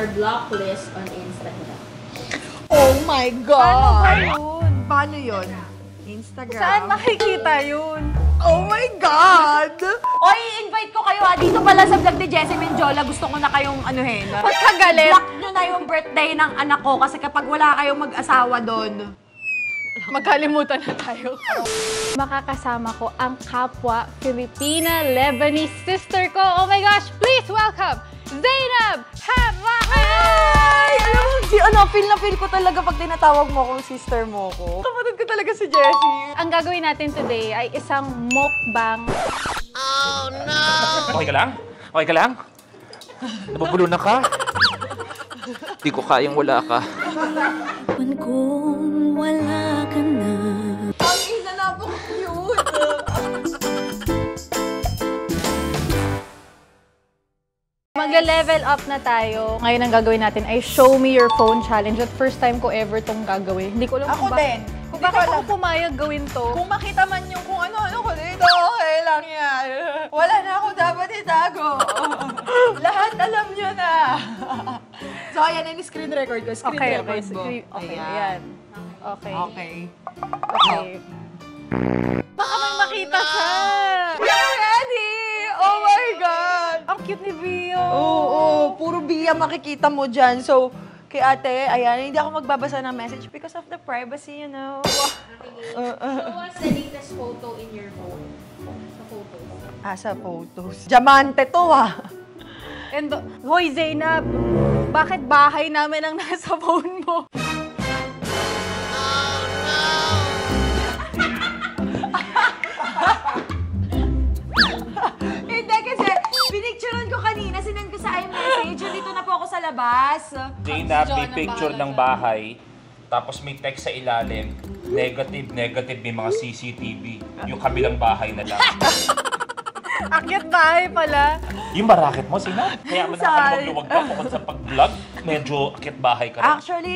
your block list on Instagram. Oh my God! Paano ba yun? Paano yun? Instagram. Saan makikita yun? Oh my God! Oy, invite ko kayo ha. Dito pala sa vlog ni Jessie Menjola, gusto ko na kayong anuhin. Pagkagalit. Block nyo na yung birthday ng anak ko kasi kapag wala kayong mag-asawa doon. Magkalimutan na tayo. Makakasama ko ang kapwa Filipina Lebanese sister ko. Oh my gosh, please welcome Zainab Hamraoui! Alam mo, feel na feel ko talaga pag tinatawag mo akong sister mo ko. Kapatid ko talaga si Jessie. Ang gagawin natin today ay isang mukbang. Oh no! Okay ka lang? Okay ka lang? Nabubulunan ka? Di ko kayang wala ka. Kung wala ka na. Ang ina na po cute! Magla-level up na tayo. Ngayon ang gagawin natin ay show me your phone challenge. At first time ko ever tong gagawin. Hindi ko alam Ako din. Kung bakit ako pumayag gawin to. Kung makita man yung kung ano-ano ko dito, okay lang yan. Wala na ako dapat itago. Lahat alam nyo na. So, ayan yung screen record ko. Screen record mo. Okay, ayan. Okay. Okay. Okay. Baka may makita siya. I'm ready! Oh my God! Ang cute ni Bio. Oo, puro biya makikita mo dyan. So, kay ate, ayan, hindi ako magbabasa ng message because of the privacy, you know. Show us the latest photo in your phone. Sa photos. Sa photos. Diamante to And, hoy Zainab, bakit bahay namin ang nasa phone mo? Hindi kasi, pinicturean ko kanina, sinend ko sa iMessage. Dito na po ako sa labas. Zainab, may picture ng bahay, tapos may text sa ilalim, negative, negative, may mga CCTV. Yung kabilang bahay na lang. Akyat bahay pala. Yung marakit mo, Zainab? Kaya mo na magluwag ka bukod sa pag-vlog, medyo akyat bahay ka rin. Actually,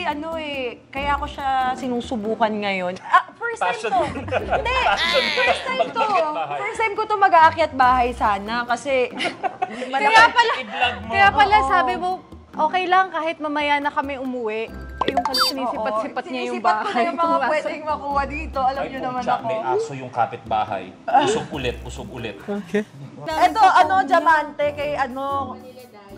kaya ko siya sinusubukan ngayon. First time Passion to. mo. Hindi, Passion mo first time to. mag-akyat bahay. First time ko to mag-aakyat bahay sana kasi Kaya pala sabi mo, okay lang kahit mamaya na kami umuwi. Yung pala sinisipat-sipat niya yung sinisipat ko na bahay. yung mga pwedeng makuha dito. Alam niyo naman Jack, ako. may aso yung kapitbahay. Usog ulit, usog ulit. Ito, diamante kay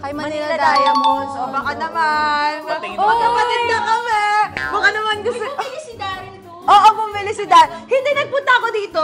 Kay Manila Diamonds. O baka naman. Patingin Oh, mo. kapatid na kami. Baka naman gusto. Bumili si Daryl doon. Oo, bumili si Dan. Hindi, nagpunta ako dito.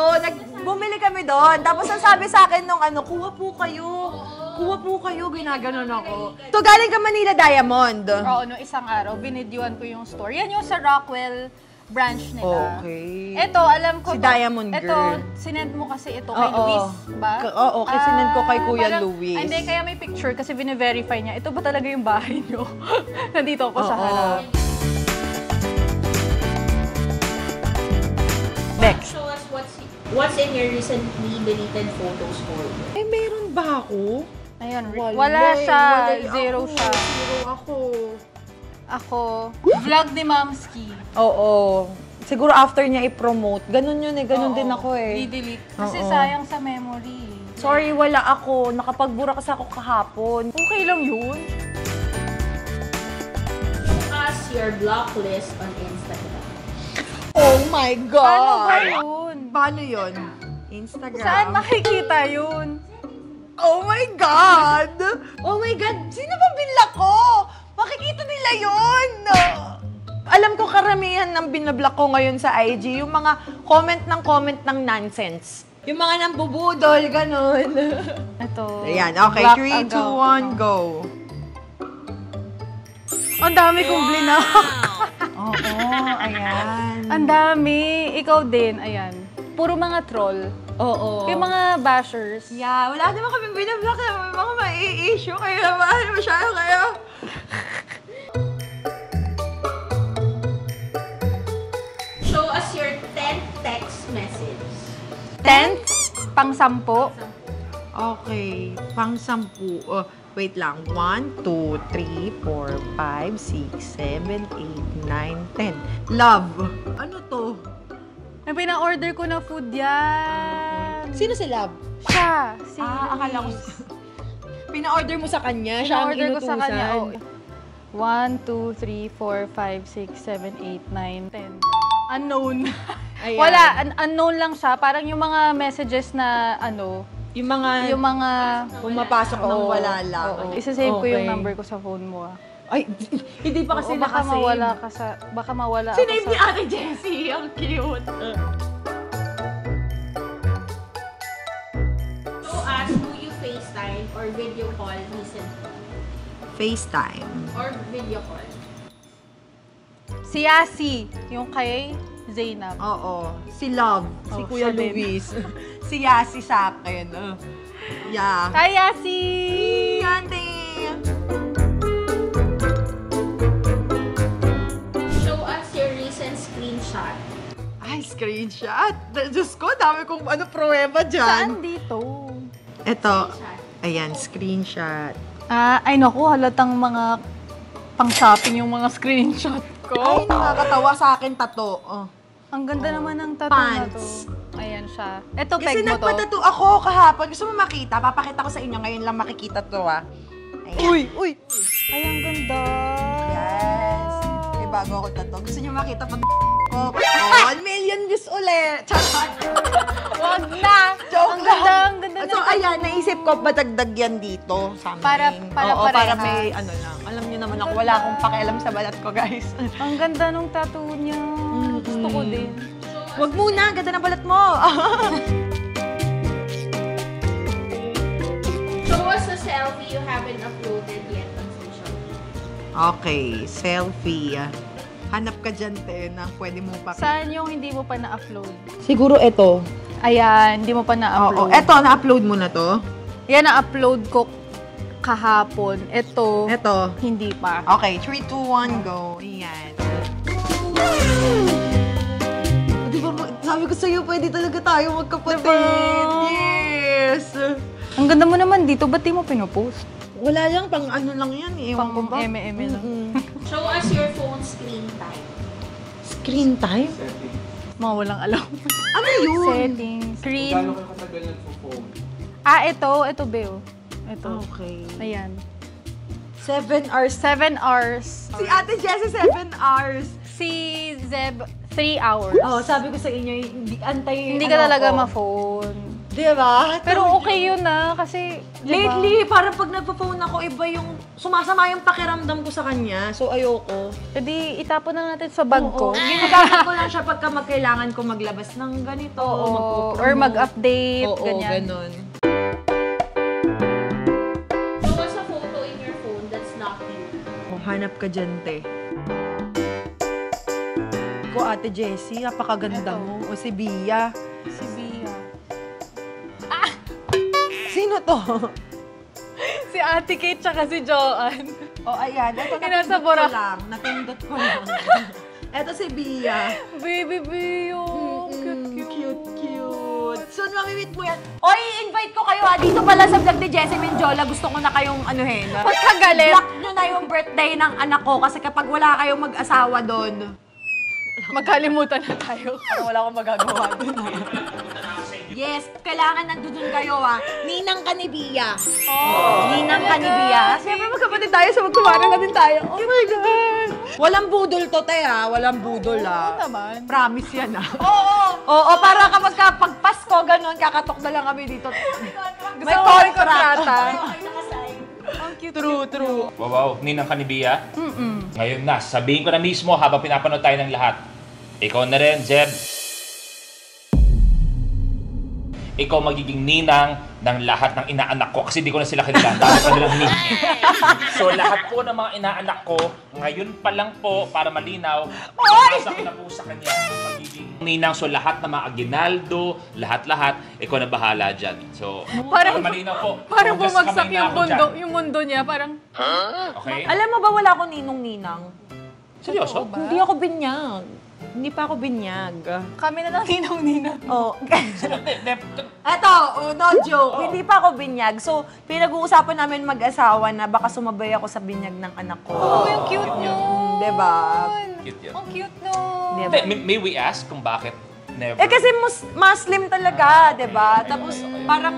Bumili kami doon. Tapos ang sabi sa akin nung kuha po kayo. Kuha po kayo. Ginaganon ako. To galing ka Manila Diamond. Oo, no, isang araw, binidyoan ko yung store. Yan yung sa Rockwell branch nila. Okay. Ito, alam ko. Si Diamond ito, Girl. sinend mo kasi ito kay Luis, ba? Oo, okay. Sinend ko kay Kuya parang- Luis. Hindi, kaya may picture kasi bine-verify niya. Ito ba talaga yung bahay niyo? Nandito ako sa harap. Next. Show us what's in your recently deleted photos folder. Meron ba ako? Ayan, wala siya. Zero siya. Zero ako. Ako, vlog ni Mamski. Oo. Siguro after niya i-promote. Ganun yun ganun din ako I-delete. Kasi Oo. sayang sa memory. Sorry, wala ako. Nakapagbura kasi ako kahapon. Okay lang yun. Show us your block list on Instagram. Oh my God! Paano ba yun? Paano yun? Instagram. Saan makikita yun? Oh my God! Oh my God! Sino ba binlock ko? Makikita nila yun! Alam ko karamihan ng binablock ko ngayon sa IG, yung mga comment ng nonsense. Yung mga nambubudol, ganun. Ito. Ayan, okay. Block 3, 2, account. 1, go. Ang dami kong blinak. Oo, ayan. Ang dami. Ikaw din. Ayan. Puro mga troll. Oo. Yung mga bashers. Yeah, wala naman kami binablock. May mga mai-issue kayo naman. Masyado kayo. Show us your 10th text message. 10th, pang 10. Okay, pang 10. Wait lang. 1, 2, 3, 4, 5, 6, 7, 8, 9, 10. Love. Ano to? May pina-order ko na food yan. Sino si Love? Siya. Si Akala ko... Luis. Pina-order mo sa kanya, siya ang Pina-order ko sa inutusan. kanya. Oh. 1, 2, 3, 4, 5, 6, 7, 8, 9, 10. Unknown. Ayan. Wala, unknown lang siya. Parang yung mga messages na Yung mga pumapasok ng Oo, wala lang. oo. Isa-save ko yung Okay. number ko sa phone mo. Ay, hindi pa kasi Oo, baka nakasave. mawala ka sa... Baka mawala Sinave ako ni sa... Ate Jessie. Ang cute. So ask, do you FaceTime or video call recently? FaceTime. Or video call? Si Yasi, yung kay Zainab. Oo. Si Love. Si Oh, Kuya siya din. Luis. Si Yasi sa akin. Yeah. Hi, Yasi! Yante! Show us your recent screenshot. Ay, screenshot. Diyos ko, dami kong pruweba dyan. Saan dito? Ito. Ayan, screenshot. Ay naku, halatang mga pang-shopping yung mga screenshot ko. Ay, nakakatawa sa akin, tato. Oh. Ang ganda naman ng tattoo na to. Pants. Ayan siya. Ito, Kasi peg mo to. nagpatato ako kahapon. Gusto mo makita? Papakita ko sa inyo. Ngayon lang makikita to, Ayan. Uy! Ay, ang ganda! Yes. May bago ako tato. Gusto niyo makita pag ko? 1 million views ulit. Charot. Wag na! Joke Ang lang. ganda, ang ganda So, ng ayan, naisip ko patagdag yan dito sa amin. Para Oo, para parehas. may ano lang. Alam niyo naman ako, wala akong pakialam sa balat ko, guys. Ang ganda nung tattoo niya. Gusto ko din. Wag muna, ganda ng balat mo. Show us a selfie you haven't uploaded yet on social media. Okay, selfie. Hanap ka dyan, te, na pwede mo pa. Saan yung hindi mo pa na-upload? Siguro ito. Ayan, hindi mo pa Oo, na-upload. eto, na-upload mo na to. Yan, na-upload ko kahapon. Ito, Eto. hindi pa. Okay, 3, 2, 1, go. Ayan. Di ba, sabi ko sa'yo, pwede talaga tayo magkapatid. Diba? Yes. Ang ganda mo naman dito, ba't di mo pinopost? Wala lang, pang ano lang yan. Ewan ko Pang ba? eme-eme lang. Show us your phone screen time. Screen time? Mga walang alam. Ano yun? Settings, screen. Gano'n ka katagal nagpo-phone? Ito, Beo. Ito. Okay. Ayan. 7 hours. 7 hours. Si Ate Jessie, 7 hours. Si Zeb, 3 hours. Oh, sabi ko sa inyo, Hindi ka talaga ma-phone. Di ba? Pero okay yun kasi diba? Lately, parang pag nagpo-phone ako, iba yung sumasama yung pakiramdam ko sa kanya. So, ayoko. Pwede itapon na natin sa bag ko. Ginagamit ko lang siya pagka magkailangan ko maglabas ng ganito. Oo. magpo-promote. Or mag-update, Oo, ganyan. ganun. Show us a photo in your phone that's not you. Oh, hanap ka dyan, te. Ko, Ate Jessie, napakaganda Eto. mo. O si Bia. Si Bia. Sino to? Si Ate Kate tsaka si Joanne. Oh, ayan. Ito, Inasa napindot ko Boracay. lang. Napindot ko lang. Ito si Bia. Baby Bio. Cute. Soon, mamimit mo yan. Oy, invite ko kayo Dito pala sa vlog ni Jessie Menjola, gusto ko na kayong anuhin. Pagkagalit. Block nyo na yung birthday ng anak ko kasi kapag wala kayong mag-asawa doon, Magkalimutan na tayo. parang wala akong magagawa doon. Yes, kailangan nandun kayo Ninang ka ni Bia. Ninang ka ni Bia. Siyempre magkapatid tayo, so magkumara na din tayo. Oh my God! Walang budol to, te Walang budol Oo naman. Promise yan Oo, para kapag pag Pasko, ganun, kakatok na lang kami dito. May kontrata. Ang cute. True. Wow, Ninang Kanibia. Ngayon na, sabihin ko na mismo habang pinapanood tayo ng lahat. Ikaw na rin, Jeb. Ikaw magiging ninang ng lahat ng inaanak ko kasi di ko na sila kilala. Dami pa nilang ninang. So lahat po ng mga inaanak ko, ngayon pa lang po, para malinaw, ipapasa ko na po sa kanya ang magiging ninang. So lahat ng mga aginaldo, lahat, ikaw na bahala dyan. So, para malinaw po. Parang just bumagsak kamay na yung ako mundo, dyan. yung mundo niya. Parang, Okay? Alam mo ba wala akong ninong-ninang? Seryoso? Hindi ako binyag. Hindi pa ako binyag. kami na lang ninong-ninang. Oh. Eto, no joke. Hindi pa ako binyag. So, pinag-uusapan namin mag-asawa na baka sumabay ako sa binyag ng anak ko. Oh, yung cute nun. Diba? Cute yan. Ang cute nun. Diba? Hindi, may we ask kung bakit never? Kasi Muslim talaga, 'di ba? Tapos parang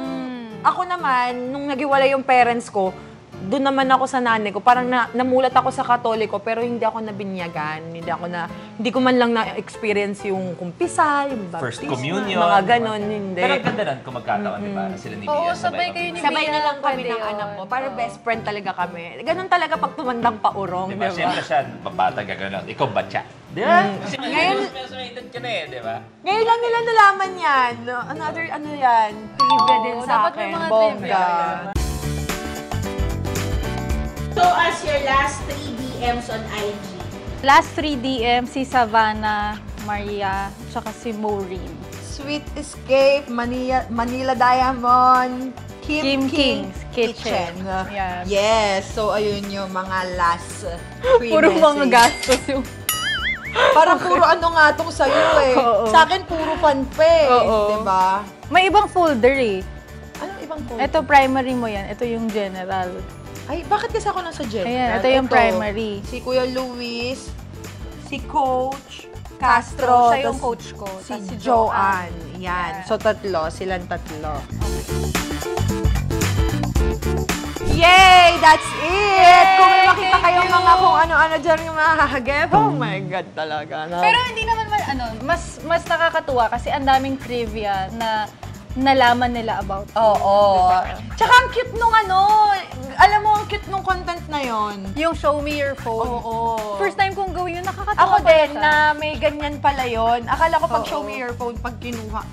ako naman nung naghiwalay yung parents ko, doon naman ako sa nanay ko. Parang namulat ako sa Katoliko, pero hindi ako nabinyagan. Hindi ko man lang na-experience yung kumpisal, yung baptisma, First communion. mga ganon, hindi. Pero ang ganda nun kung magkataon, di ba? Sila ni Bia. Oo, sabay kayo ni Sabay na lang kami Pwede ng yun. anak ko. Para best friend talaga kami. Ganon talaga pag tumandang paurong, Di ba? di ba? Siyempre siya, babata gano'n. Ikaw batya. Di ba? Kasi Ngayon- responsibility ka na eh, di ba? Ngayon lang nila nalaman yan. Another, ano yan, trivia din sa dapat may akin. mga Bongga. trivia. So, as your last 3 DMs on IG, Last 3 DM, si Savannah, Maria, tsaka si Maureen. Sweet Escape, Manila Diamond, Kim King's Kitchen. Yan. Yes, so ayun yung mga last free Puro mga message. gastos yung... Parang puro ano nga tong sa'yo eh. Oo. Sa akin puro fun pa eh. Oo. Diba? May ibang folder eh. Anong ibang po? Ito primary mo yan. Ito yung general. Ay, bakit kasi ako nasa general? Ayan, ito yung primary. Si Kuya Luis, si Coach Castro, Siya yung tas coach ko. si tas Joanne. Yan. Yan. So, silang tatlo. Yay! That's it! Kung may makita Thank kayong you. mga kung ano-ano dyan yung mahahagip, oh my God talaga. No? Pero hindi naman mas nakakatuwa kasi ang daming trivia na nalaman nila about you. Oo. Diba? Tsaka ang cute nung alam mo, ang cute nung content na yon. Yung show me your phone. Oo. First time kong gawin yun, nakakatawa Ako pala din, siya. na may ganyan pala yon. Akala ko pag Oo. show me your phone, pag kinuha,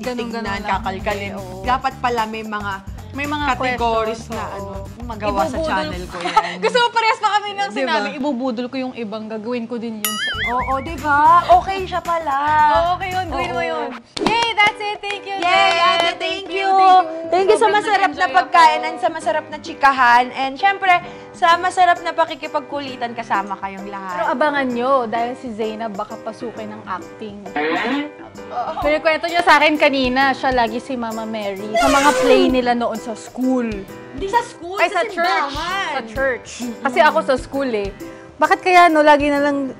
Ganun-ganun titignan, lang. kakalkalin. Oo. Dapat pala may mga May mga categories questions, na oo. magawa sa Ibubudol- channel ko yan. Gusto mo parehas pa kami ng Diba? sinabi, ibubudol ko yung ibang, gagawin ko din yun sa iba. Oo, diba? Okay siya pala. Oo, okay yun, gawin mo Oo. yun. Yay, that's it. Thank you. Yay, Jen. Ate, thank you. Thank you sa Sobrang masarap na nag-enjoy pagkain ako. and sa masarap na chikahan. And syempre, sa masarap na pakikipagkulitan kasama kayong Pero lahat. abangan nyo, dahil si Zainab baka pasukin ng acting. Pero kwento niya sa akin kanina, siya lagi si Mama Mary. Sa mga play nila noon sa school. Hindi sa school, Ay, sa church. simbahan. Sa church. Kasi ako sa school eh. Bakit kaya lagi na lang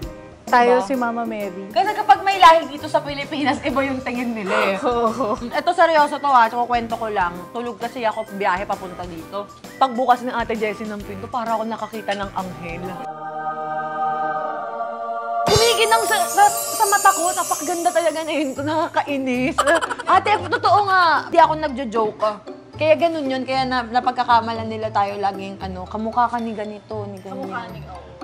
tayo si Mama Mary? Kasi kapag may lahi dito sa Pilipinas, iba yung tingin nila eh. Ito seryoso to ha, so kwento ko lang. Tulog kasi ako biyahe papunta dito. Pagbukas ng Ate Jessie ng pinto, para ako nakakita ng anghel. Kumikinang sa mata ko, napakaganda talaga na yun. Nakakainis. Ate, totoo nga. Hindi ako nagjo-joke. Kaya ganun yun. Kaya napagkakamalan nila tayo laging kamukha ka ni ganito, ni ganyan.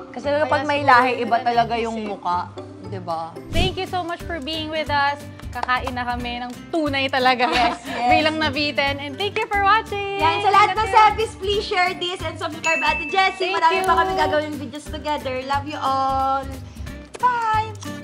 Kasi kapag may lahi, iba talaga yung mukha. Diba? Thank you so much for being with us. Kakain na kami ng tunay talaga. Yes. Bilang nabitin. And thank you for watching. Yan, sa lahat ng Sepis, please share this and subscribe Ate Jessie. Thank Marami you. pa kami gagawin videos together. Love you all. Bye!